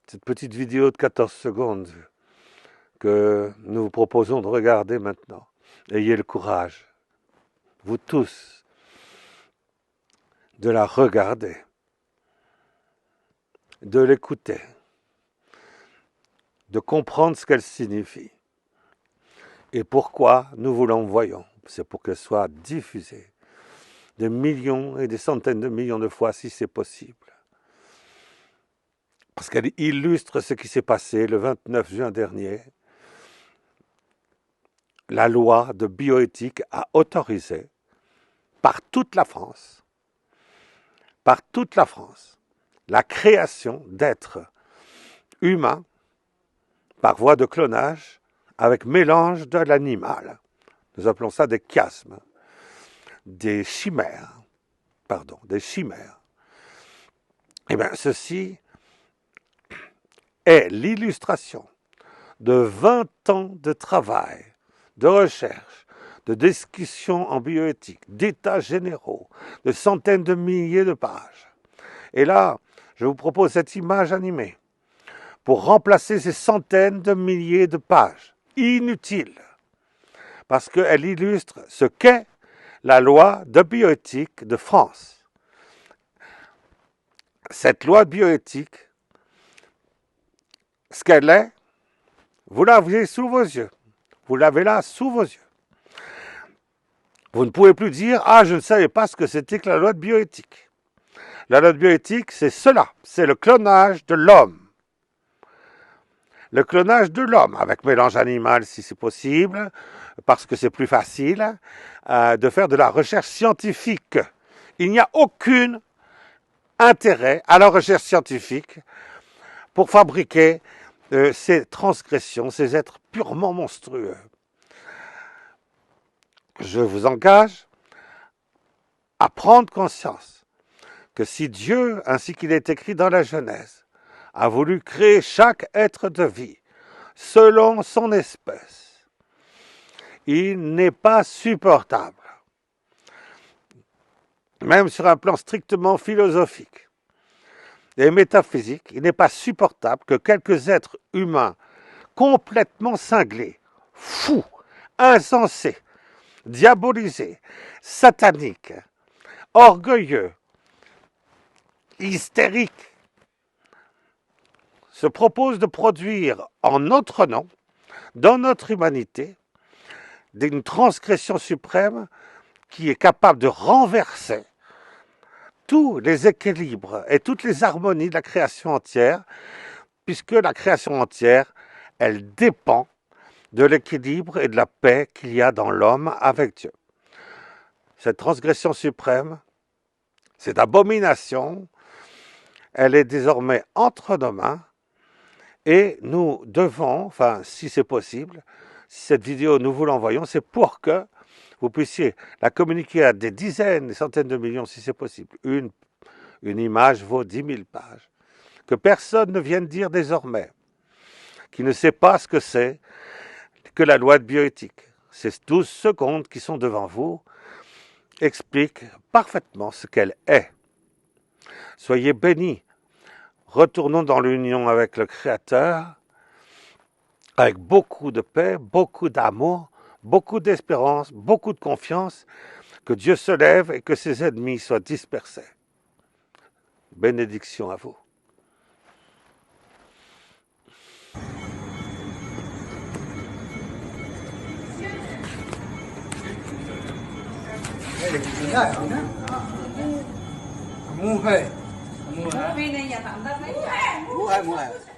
cette petite vidéo de 14 secondes que nous vous proposons de regarder maintenant. Ayez le courage, vous tous, de la regarder, de l'écouter, de comprendre ce qu'elle signifie et pourquoi nous vous l'envoyons. C'est pour qu'elle soit diffusée des millions et des centaines de millions de fois si c'est possible. Parce qu'elle illustre ce qui s'est passé le 29 juin dernier. La loi de bioéthique a autorisé par toute la France, la création d'êtres humains par voie de clonage avec mélange de l'animal. Nous appelons ça des chiasmes, des chimères. Eh bien, ceci est l'illustration de 20 ans de travail, de recherche, de discussion en bioéthique, d'états généraux, de centaines de milliers de pages. Et là, je vous propose cette image animée pour remplacer ces centaines de milliers de pages inutiles, parce qu'elle illustre ce qu'est la loi de bioéthique de France. Cette loi de bioéthique, ce qu'elle est, vous l'avez sous vos yeux. Vous l'avez là sous vos yeux. Vous ne pouvez plus dire « Ah, je ne savais pas ce que c'était que la loi de bioéthique ». La loi de bioéthique, c'est cela, c'est le clonage de l'homme. Le clonage de l'homme, avec mélange animal si c'est possible, parce que c'est plus facile de faire de la recherche scientifique. Il n'y a aucun intérêt à la recherche scientifique pour fabriquer ces transgressions, ces êtres purement monstrueux. Je vous engage à prendre conscience que si Dieu, ainsi qu'il est écrit dans la Genèse, a voulu créer chaque être de vie selon son espèce, il n'est pas supportable, même sur un plan strictement philosophique et métaphysique, il n'est pas supportable que quelques êtres humains complètement cinglés, fous, insensés, diabolisés, sataniques, orgueilleux, hystériques, se proposent de produire en notre nom, dans notre humanité, une transgression suprême qui est capable de renverser tous les équilibres et toutes les harmonies de la création entière, puisque la création entière, elle dépend de l'équilibre et de la paix qu'il y a dans l'homme avec Dieu. Cette transgression suprême, cette abomination, elle est désormais entre nos mains et nous devons, enfin si c'est possible, si cette vidéo nous vous l'envoyons, c'est pour que vous puissiez la communiquer à des dizaines, des centaines de millions si c'est possible. Une image vaut 10 000 pages. Que personne ne vienne dire désormais qui ne sait pas ce que c'est que la loi de bioéthique. Ces 12 secondes qui sont devant vous expliquent parfaitement ce qu'elle est. Soyez bénis. Retournons dans l'union avec le Créateur, avec beaucoup de paix, beaucoup d'amour, beaucoup d'espérance, beaucoup de confiance, que Dieu se lève et que ses ennemis soient dispersés. Bénédiction à vous. Mua hay. Mua hay.